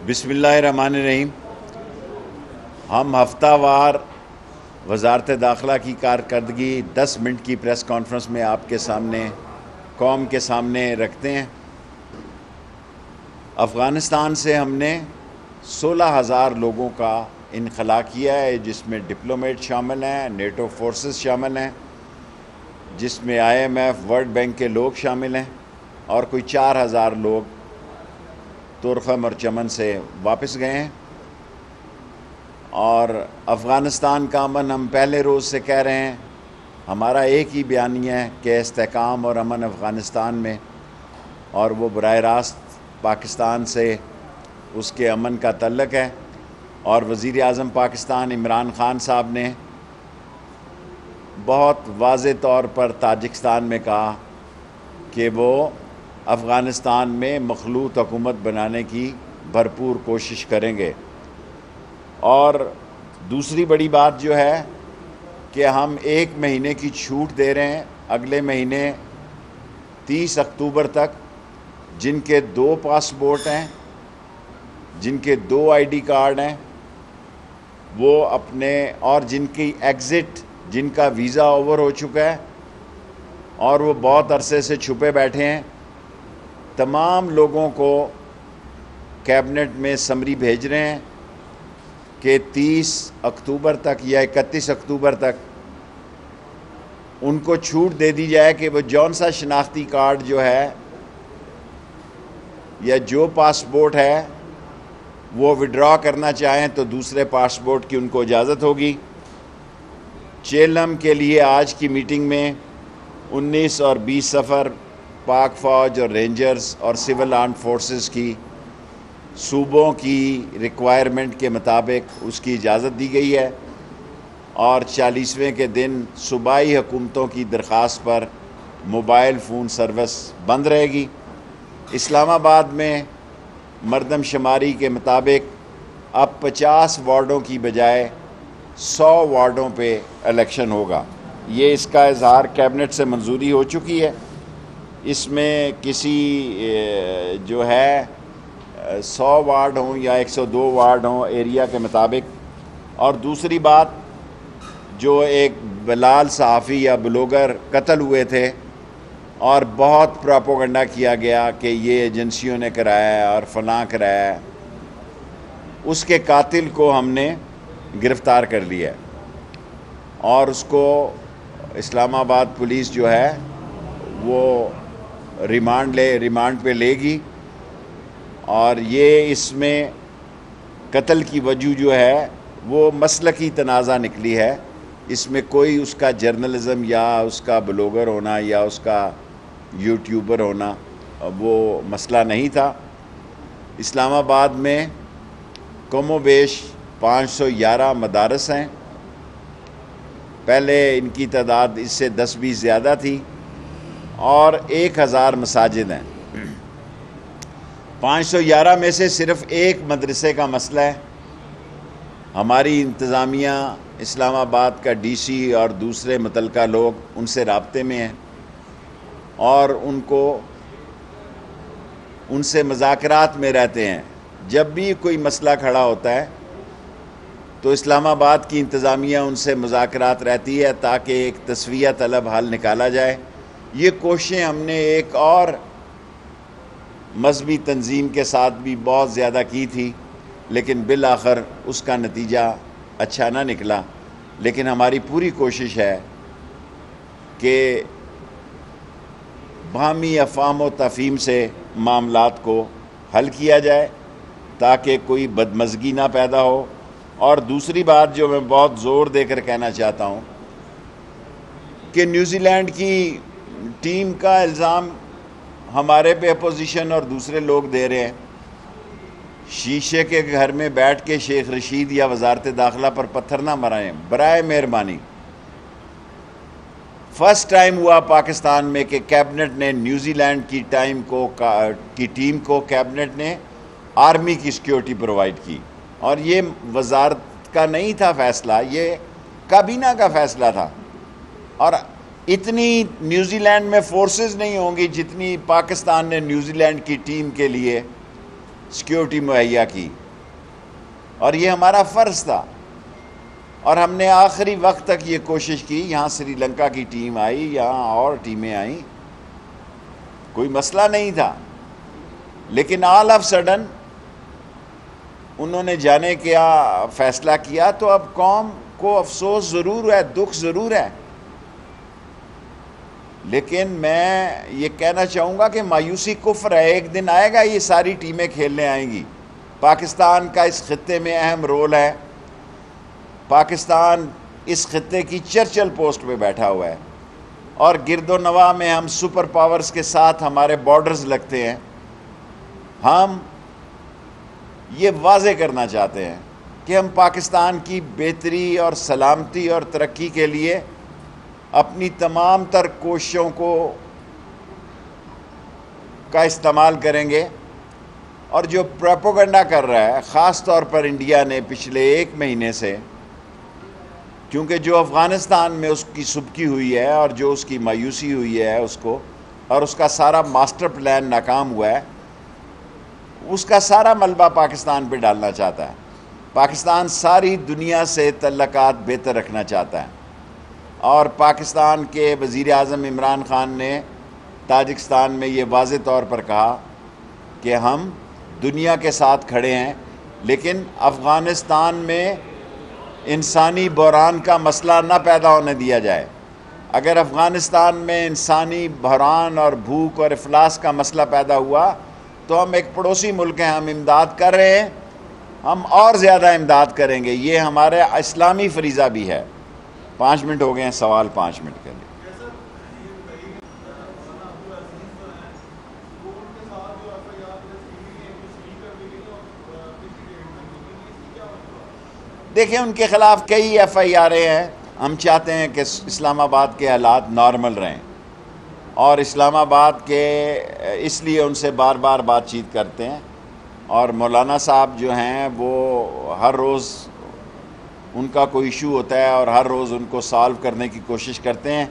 بسم اللہ الرحمن الرحیم۔ ہم ہفتہ وار وزارت داخلہ کی کارکردگی 10 منٹ کی پریس کانفرنس میں آپ کے سامنے قوم کے سامنے رکھتے ہیں۔ افغانستان سے ہم نے 16,000 لوگوں کا انخلا کیا ہے، جس میں ڈپلومیٹ شامل ہیں، نیٹو فورسز شامل ہیں، جس میں IMF ورلڈ بینک کے لوگ شامل ہیں، اور کوئی 4,000 لوگ تورخم اور چمن سے واپس گئے ہیں۔ اور افغانستان کا امن ہم پہلے روز سے کہہ رہے ہیں، ہمارا ایک ہی بیانیہ ہے کہ استحکام اور امن افغانستان میں، اور وہ براہ راست پاکستان سے اس کے امن کا تعلق ہے۔ اور وزیر اعظم پاکستان عمران خان صاحب نے بہت واضح طور پر تاجکستان میں کہا کہ وہ افغانستان میں مخلوط حکومت بنانے کی بھرپور کوشش کریں گے۔ اور دوسری بڑی بات جو ہے کہ ہم 1 مہینے کی چھوٹ دے رہے ہیں، اگلے مہینے 30 اکتوبر تک جن کے 2 پاسپورٹ ہیں، جن کے 2 ID کارڈ ہیں، وہ اپنے، اور جن کی ایگزٹ، جن کا ویزا اوور ہو چکا ہے اور وہ بہت عرصے سے چھپے بیٹھے ہیں، تمام لوگوں کو کیبنٹ میں سمری بھیج رہے ہیں کہ 30 اکتوبر تک یا 31 اکتوبر تک ان کو چھوٹ دے دی جائے کہ وہ جون سا شناختی کارڈ جو ہے یا جو پاسپورٹ ہے وہ وڈرا کرنا چاہیں تو دوسرے پاسپورٹ کی ان کو اجازت ہوگی۔ چیلم کے لیے آج کی میٹنگ میں 19 اور 20 سفر پاک فوج اور رینجرز اور سول آرمڈ فورسز کی صوبوں کی ریکوائرمنٹ کے مطابق اس کی اجازت دی گئی ہے، اور 40ویں کے دن صوبائی حکومتوں کی درخواست پر موبائل فون سروس بند رہے گی۔ اسلام آباد میں مردم شماری کے مطابق اب 50 وارڈوں کی بجائے 100 وارڈوں پہ الیکشن ہوگا۔ یہ اس کا اظہار کیبنٹ سے منظوری ہو چکی ہے۔ اس میں کسی جو ہے 100 وارڈ ہوں یا 102 وارڈ ہوں ایریا کے مطابق۔ اور دوسری بات، جو ایک بلال صحافی یا بلاگر قتل ہوئے تھے اور بہت پراپوگنڈا کیا گیا کہ یہ ایجنسیوں نے کرایا ہے اور فلاں کرایا ہے، اس کے قاتل کو ہم نے گرفتار کر لیا ہے، اور اس کو اسلام آباد پولیس جو ہے وہ ریمانڈ پہ لے گی۔ اور یہ اس میں قتل کی وجہ جو ہے وہ مسلکی تنازع نکلی ہے، اس میں کوئی اس کا جرنلزم یا اس کا بلاگر ہونا یا اس کا یوٹیوبر ہونا وہ مسئلہ نہیں تھا۔ اسلام آباد میں کم و بیش 511 مدارس ہیں، پہلے ان کی تعداد اس سے 10-20 زیادہ تھی، اور 1000 مساجد ہیں۔ 511 میں سے صرف ایک مدرسے کا مسئلہ ہے۔ ہماری انتظامیہ، اسلام آباد کا DC اور دوسرے متعلقہ لوگ ان سے رابطے میں ہیں، اور ان سے مذاکرات میں رہتے ہیں۔ جب بھی کوئی مسئلہ کھڑا ہوتا ہے تو اسلام آباد کی انتظامیہ ان سے مذاکرات رہتی ہے تاکہ ایک تسویہ طلب حل نکالا جائے۔ یہ کوششیں ہم نے ایک اور مذہبی تنظیم کے ساتھ بھی بہت زیادہ کی تھی، لیکن بالآخر اس کا نتیجہ اچھا نہ نکلا۔ لیکن ہماری پوری کوشش ہے کہ باہمی افہام و تفہیم سے معاملات کو حل کیا جائے تاکہ کوئی بدمزگی نہ پیدا ہو۔ اور دوسری بات جو میں بہت زور دے کر کہنا چاہتا ہوں کہ نیوزی لینڈ کی ٹیم کا الزام ہمارے پہ اپوزیشن اور دوسرے لوگ دے رہے ہیں۔ شیشے کے گھر میں بیٹھ کے شیخ رشید یا وزارت داخلہ پر پتھر نہ مرائیں، برائے مہربانی۔ فرسٹ ٹائم ہوا پاکستان میں کہ کیبنٹ نے نیوزی لینڈ کی ٹیم کو کیبنٹ نے آرمی کی سیکیورٹی پرووائڈ کی، اور یہ وزارت کا نہیں تھا فیصلہ، یہ کابینہ کا فیصلہ تھا۔ اور اتنی نیوزی لینڈ میں فورسز نہیں ہوں گی جتنی پاکستان نے نیوزی لینڈ کی ٹیم کے لیے سیکیورٹی مہیا کی، اور یہ ہمارا فرض تھا، اور ہم نے آخری وقت تک یہ کوشش کی. یہاں سری لنکا کی ٹیم آئی، یہاں اور ٹیمیں آئیں، کوئی مسئلہ نہیں تھا، لیکن آل آف سڈن انہوں نے جانے کیا فیصلہ کیا. تو اب قوم کو افسوس ضرور ہے، دکھ ضرور ہے، لیکن میں یہ کہنا چاہوں گا کہ مایوسی کفر ہے. ایک دن آئے گا یہ ساری ٹیمیں کھیلنے آئیں گی. پاکستان کا اس خطے میں اہم رول ہے. پاکستان اس خطے کی چرچل پوسٹ پہ بیٹھا ہوا ہے، اور گرد و نواح میں ہم سپر پاورز کے ساتھ ہمارے بارڈرز لگتے ہیں. ہم یہ واضح کرنا چاہتے ہیں کہ ہم پاکستان کی بہتری اور سلامتی اور ترقی کے لیے اپنی تمام تر کوششوں کا استعمال کریں گے. اور جو پروپیگنڈا کر رہا ہے خاص طور پر انڈیا نے پچھلے 1 مہینے سے، کیونکہ جو افغانستان میں اس کی سبکی ہوئی ہے اور جو اس کی مایوسی ہوئی ہے اس کو، اور اس کا سارا ماسٹر پلان ناکام ہوا ہے، اس کا سارا ملبہ پاکستان پہ ڈالنا چاہتا ہے. پاکستان ساری دنیا سے تعلقات بہتر رکھنا چاہتا ہے، اور پاکستان کے وزیر اعظم عمران خان نے تاجکستان میں یہ واضح طور پر کہا کہ ہم دنیا کے ساتھ کھڑے ہیں، لیکن افغانستان میں انسانی بحران کا مسئلہ نہ پیدا ہونے دیا جائے. اگر افغانستان میں انسانی بحران اور بھوک اور افلاس کا مسئلہ پیدا ہوا تو ہم ایک پڑوسی ملک ہیں، ہم امداد کر رہے ہیں، ہم اور زیادہ امداد کریں گے. یہ ہمارے اسلامی فریضہ بھی ہے. 5 منٹ ہو گئے ہیں، سوال 5 منٹ کے لیے. دیکھیں ان کے خلاف کئی ایف آئی آریں ہیں. ہم چاہتے ہیں کہ اسلام آباد کے حالات نارمل رہیں، اور اسلام آباد کے اس لیے ان سے بار بار بات چیت کرتے ہیں. اور مولانا صاحب جو ہیں وہ ہر روز ان کا کوئی ایشو ہوتا ہے اور ہر روز ان کو سالو کرنے کی کوشش کرتے ہیں.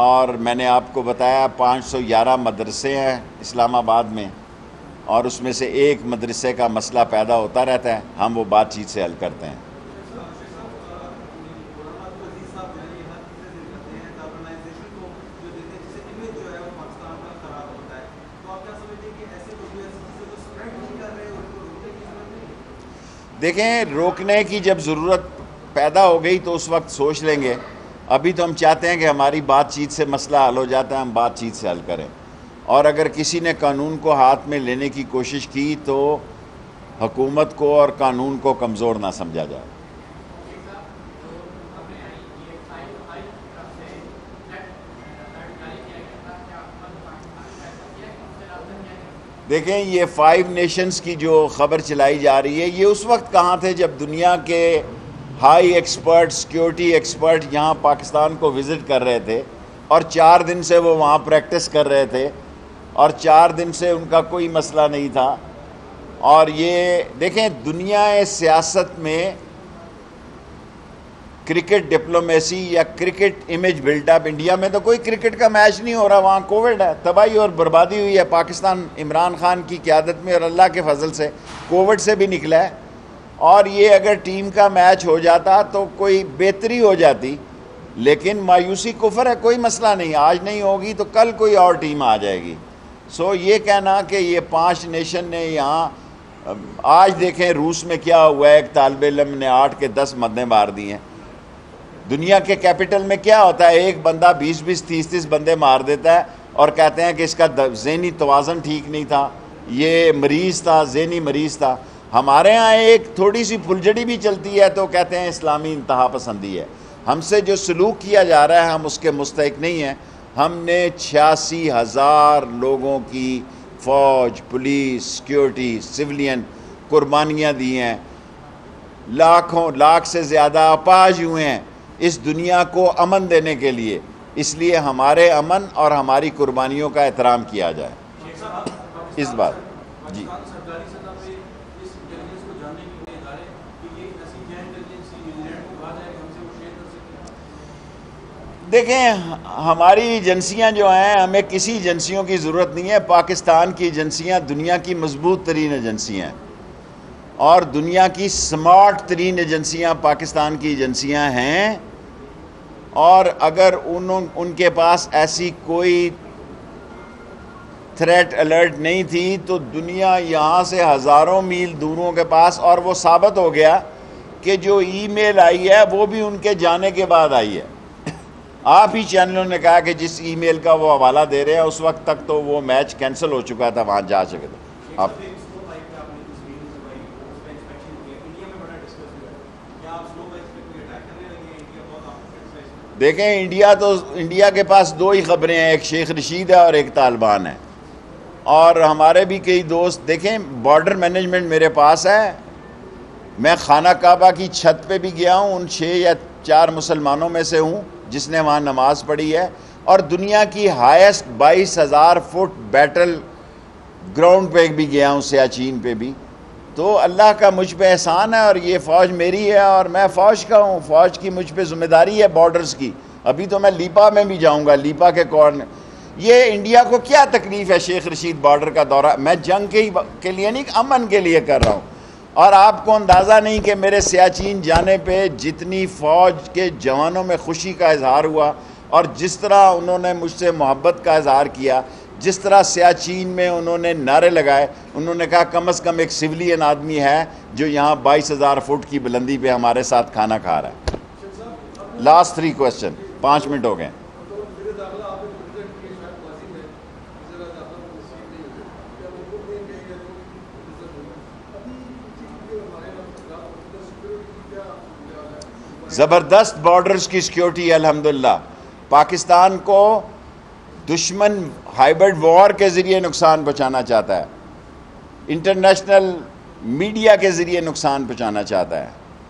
اور میں نے آپ کو بتایا 511 مدرسے ہیں اسلام آباد میں، اور اس میں سے ایک مدرسے کا مسئلہ پیدا ہوتا رہتا ہے. ہم وہ بات چیت سے حل کرتے ہیں. دیکھیں روکنے کی جب ضرورت پیدا ہو گئی تو اس وقت سوچ لیں گے. ابھی تو ہم چاہتے ہیں کہ ہماری بات چیت سے مسئلہ حل ہو جاتا ہے، ہم بات چیت سے حل کریں. اور اگر کسی نے قانون کو ہاتھ میں لینے کی کوشش کی تو حکومت کو اور قانون کو کمزور نہ سمجھا جائے. دیکھیں یہ 5 نیشنز کی جو خبر چلائی جا رہی ہے، یہ اس وقت کہاں تھے جب دنیا کے ہائی ایکسپرٹ، سیکیورٹی ایکسپرٹ یہاں پاکستان کو وزٹ کر رہے تھے، اور 4 دن سے وہ وہاں پریکٹس کر رہے تھے، اور 4 دن سے ان کا کوئی مسئلہ نہیں تھا. اور یہ دیکھیں دنیا سیاست میں کرکٹ ڈپلومیسی یا cricket image build up, India میں تو کوئی کرکٹ کا میچ نہیں ہو رہا، وہاں کووڈ ہے، تباہی اور بربادی ہوئی ہے. پاکستان عمران خان کی قیادت میں اور اللہ کے فضل سے کووڈ سے بھی نکلا ہے. اور یہ اگر ٹیم کا میچ ہو جاتا تو کوئی بہتری ہو جاتی، لیکن مایوسی کفر ہے، کوئی مسئلہ نہیں. آج نہیں ہوگی تو کل کوئی اور ٹیم آ جائے گی. سو یہ کہنا کہ یہ 5 نیشن نے یہاں، آج دیکھیں روس میں کیا ہوا ہے، ایک طالب علم نے 8 کے 10 مدیں مار دی ہیں. دنیا کے کیپٹل میں کیا ہوتا ہے، ایک بندہ 20-20 30-30 بندے مار دیتا ہے اور کہتے ہیں کہ اس کا ذہنی توازن ٹھیک نہیں تھا، یہ مریض تھا، ذہنی مریض تھا. ہمارے ہاں ایک تھوڑی سی پھلجڑی بھی چلتی ہے تو کہتے ہیں اسلامی انتہا پسندی ہے. ہم سے جو سلوک کیا جا رہا ہے ہم اس کے مستحق نہیں ہیں. ہم نے 86,000 لوگوں کی فوج، پولیس، سیکیورٹی، سیولین قربانیاں دی ہیں. لاکھ سے زیادہ اپاہج ہوئے ہیں اس دنیا کو امن دینے کے لیے. اس لیے ہمارے امن اور ہماری قربانیوں کا احترام کیا جائے. اس بات جی دیکھیں ہماری ایجنسیاں جو ہیں ہمیں کسی ایجنسیوں کی ضرورت نہیں ہے. پاکستان کی ایجنسیاں دنیا کی مضبوط ترین ایجنسیاں ہیں اور دنیا کی سمارٹ ترین ایجنسیاں پاکستان کی ایجنسیاں ہیں, اور اگر ان کے پاس ایسی کوئی تھریٹ الرٹ نہیں تھی تو دنیا یہاں سے ہزاروں میل دوروں کے پاس, اور وہ ثابت ہو گیا کہ جو ای میل آئی ہے وہ بھی ان کے جانے کے بعد آئی ہے. آپ ہی چینلوں نے کہا کہ جس ای میل کا وہ حوالہ دے رہے ہیں اس وقت تک تو وہ میچ کینسل ہو چکا تھا, وہاں جا چکے تھے. آپ دیکھیں انڈیا کے پاس دو ہی خبریں ہیں, ایک شیخ رشید ہے اور ایک طالبان ہے. اور ہمارے بھی کئی دوست, دیکھیں بارڈر مینجمنٹ میرے پاس ہے, میں خانہ کعبہ کی چھت پہ بھی گیا ہوں, ان 6 یا 4 مسلمانوں میں سے ہوں جس نے وہاں نماز پڑھی ہے, اور دنیا کی ہائیسٹ 22,000 فٹ بیٹل گراؤنڈ پہ بھی گیا ہوں, سیاچین پہ بھی. تو اللہ کا مجھ پہ احسان ہے, اور یہ فوج میری ہے اور میں فوج کا ہوں, فوج کی مجھ پہ ذمہ داری ہے بارڈرز کی. ابھی تو میں لیپا میں بھی جاؤں گا, لیپا کے کارنر. یہ انڈیا کو کیا تکلیف ہے شیخ رشید بارڈر کا دورہ؟ میں جنگ کے لیے نہیں, امن کے لیے کر رہا ہوں. اور آپ کو اندازہ نہیں کہ میرے سیاچین جانے پہ جتنی فوج کے جوانوں میں خوشی کا اظہار ہوا, اور جس طرح انہوں نے مجھ سے محبت کا اظہار کیا, جس طرح سیاچین میں انہوں نے نعرے لگائے. انہوں نے کہا کم از کم ایک سویلین آدمی ہے جو یہاں 22,000 فٹ کی بلندی پہ ہمارے ساتھ کھانا کھا رہا ہے. لاسٹ 3 کوسچن, 5 منٹ ہو گئے. زبردست بارڈرز کی سیکیورٹی الحمدللہ. پاکستان کو دشمن ہائبرڈ وار کے ذریعے نقصان پہنچانا چاہتا ہے, انٹرنیشنل میڈیا کے ذریعے نقصان پہنچانا چاہتا ہے.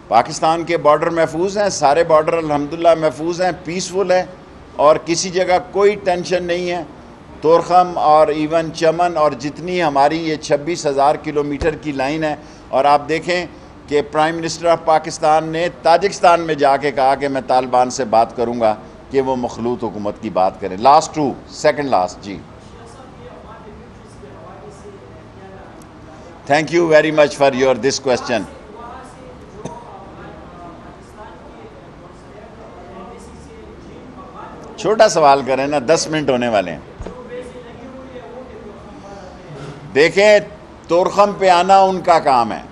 پاکستان کے بارڈر محفوظ ہیں, سارے بارڈر الحمدللہ محفوظ ہیں, پیسفل ہیں, اور کسی جگہ کوئی ٹینشن نہیں ہے. تورخم اور ایون چمن اور جتنی ہماری یہ 26,000 کلومیٹر کی لائن ہے. اور آپ دیکھیں کہ پرائم منسٹر آف پاکستان نے تاجکستان میں جا کے کہا کہ میں طالبان سے بات کروں گا کہ وہ مخلوط حکومت کی بات کریں. Last 2 second last. جی thank you very much for your this question. چھوٹا سوال کریں نا, 10 منٹ ہونے والے ہیں. دیکھیں تورخم پہ آنا ان کا کام ہے,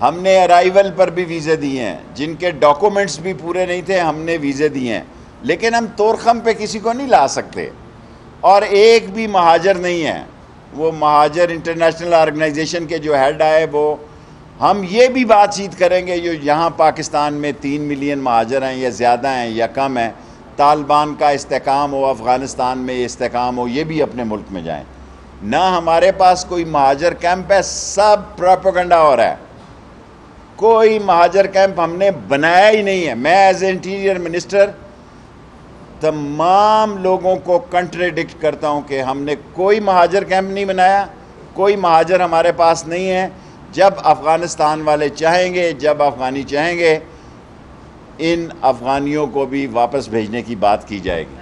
ہم نے ارائیول پر بھی ویزے دیے ہیں, جن کے ڈاکومنٹس بھی پورے نہیں تھے ہم نے ویزے دیے ہیں, لیکن ہم تورخم پہ کسی کو نہیں لا سکتے. اور ایک بھی مہاجر نہیں ہے, وہ مہاجر انٹرنیشنل آرگنائزیشن کے جو ہیڈ آئے وہ, ہم یہ بھی بات چیت کریں گے جو یہاں پاکستان میں 3 ملین مہاجر ہیں یا زیادہ ہیں یا کم ہیں, طالبان کا استحکام ہو, افغانستان میں استحکام ہو, یہ بھی اپنے ملک میں جائیں. نہ ہمارے پاس کوئی مہاجر کیمپ ہے, سب پروپیگنڈا ہو رہا ہے. کوئی مہاجر کیمپ ہم نے بنایا ہی نہیں ہے. میں ایز اے انٹیریئر منسٹر تمام لوگوں کو کنٹریڈکٹ کرتا ہوں کہ ہم نے کوئی مہاجر کیمپ نہیں بنایا, کوئی مہاجر ہمارے پاس نہیں ہے. جب افغانستان والے چاہیں گے, جب افغانی چاہیں گے, ان افغانیوں کو بھی واپس بھیجنے کی بات کی جائے گی.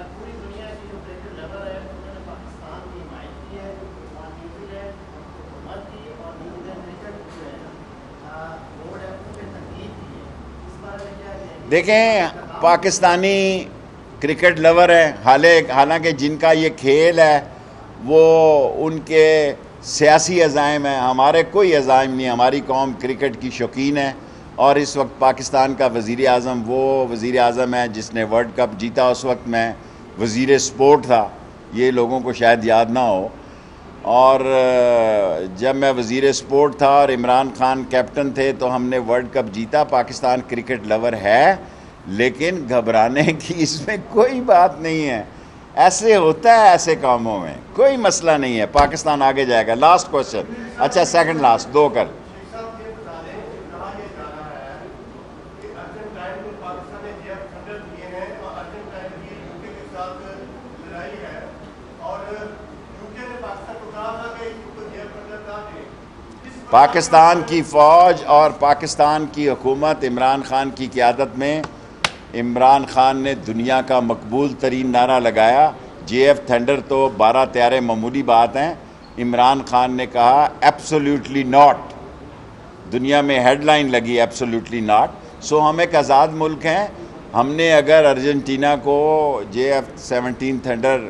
دیکھیں پاکستانی کرکٹ لور ہیں, حالانکہ جن کا یہ کھیل ہے وہ ان کے سیاسی عزائم ہیں, ہمارے کوئی عزائم نہیں. ہماری قوم کرکٹ کی شوقین ہے, اور اس وقت پاکستان کا وزیر اعظم وہ وزیر اعظم ہے جس نے ورلڈ کپ جیتا. اس وقت میں وزیر سپورٹ تھا, یہ لوگوں کو شاید یاد نہ ہو. اور جب میں وزیر سپورٹ تھا اور عمران خان کیپٹن تھے تو ہم نے ورلڈ کپ جیتا. پاکستان کرکٹ لور ہے, لیکن گھبرانے کی اس میں کوئی بات نہیں ہے. ایسے ہوتا ہے, ایسے کاموں میں کوئی مسئلہ نہیں ہے. پاکستان آگے جائے گا. Last question. اچھا سیکنڈ لاسٹ, 2 کر. پاکستان کی فوج اور پاکستان کی حکومت عمران خان کی قیادت میں عمران خان نے دنیا کا مقبول ترین نعرہ لگایا، JF تھنڈر تو 12 طیارے معمولی بات ہیں، عمران خان نے کہا ایبسولیوٹلی ناٹ، دنیا میں ہیڈ لائن لگی ایبسولیوٹلی ناٹ۔ سو ہم ایک آزاد ملک ہیں، ہم نے اگر ارجنٹینا کو JF-17 تھنڈر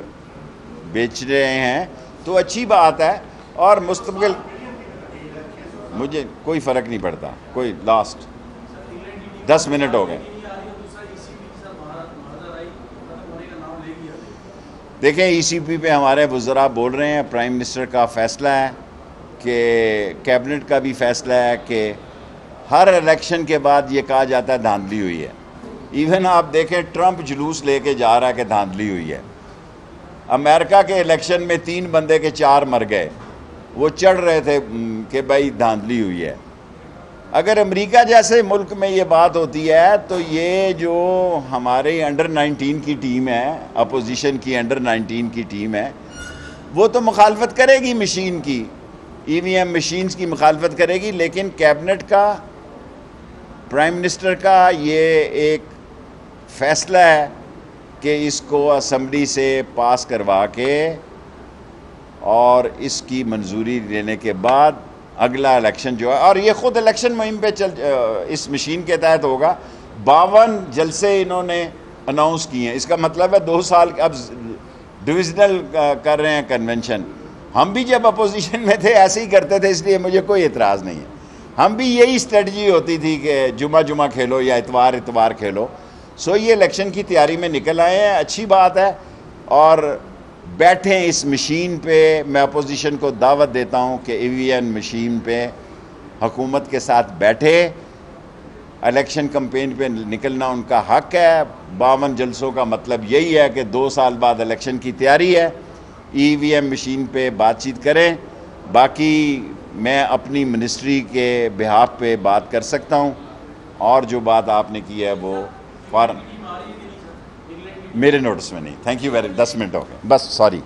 بیچ رہے ہیں تو اچھی بات ہے، اور مستقبل مجھے کوئی فرق نہیں پڑتا، کوئی لاسٹ 10 منٹ ہو گئے۔ دیکھیں ECP پہ ہمارے وزراء بول رہے ہیں، پرائم منسٹر کا فیصلہ ہے کہ کیبنٹ کا بھی فیصلہ ہے کہ ہر الیکشن کے بعد یہ کہا جاتا ہے دھاندلی ہوئی ہے۔ ایون آپ دیکھیں ٹرمپ جلوس لے کے جا رہا ہے کہ دھاندلی ہوئی ہے۔ امریکہ کے الیکشن میں 3 بندے کے 4 مر گئے، وہ چڑھ رہے تھے کہ بھائی دھاندلی ہوئی ہے۔ اگر امریکہ جیسے ملک میں یہ بات ہوتی ہے تو یہ جو ہمارے انڈر 19 کی ٹیم ہے، اپوزیشن کی انڈر 19 کی ٹیم ہے، وہ تو مخالفت کرے گی مشین کی، EVM مشینز کی مخالفت کرے گی، لیکن کیبنٹ کا، پرائم منسٹر کا یہ ایک فیصلہ ہے کہ اس کو اسمبلی سے پاس کروا کے اور اس کی منظوری لینے کے بعد اگلا الیکشن جو ہے، اور یہ خود الیکشن مہم پہ اس مشین کے تحت ہوگا۔ 52 جلسے انہوں نے اناؤنس کیے ہیں، اس کا مطلب ہے 2 سال اب ڈویژنل کر رہے ہیں کنونشن۔ ہم بھی جب اپوزیشن میں تھے ایسے ہی کرتے تھے، اس لیے مجھے کوئی اعتراض نہیں ہے۔ ہم بھی یہی اسٹریٹجی ہوتی تھی کہ جمعہ کھیلو یا اتوار کھیلو۔ سو یہ الیکشن کی تیاری میں نکل آئے ہیں، اچھی بات ہے، اور بیٹھیں اس مشین پہ۔ میں اپوزیشن کو دعوت دیتا ہوں کہ EVM مشین پہ حکومت کے ساتھ بیٹھے، الیکشن کمپین پہ نکلنا ان کا حق ہے۔ 52 جلسوں کا مطلب یہی ہے کہ 2 سال بعد الیکشن کی تیاری ہے، EVM مشین پہ بات چیت کریں۔ باقی میں اپنی منسٹری کے بہاف پہ بات کر سکتا ہوں، اور جو بات آپ نے کی ہے وہ فوراً میرے نوٹس میں نہیں۔ تھینک یو 10 منٹ ہو گئے بس، سوری۔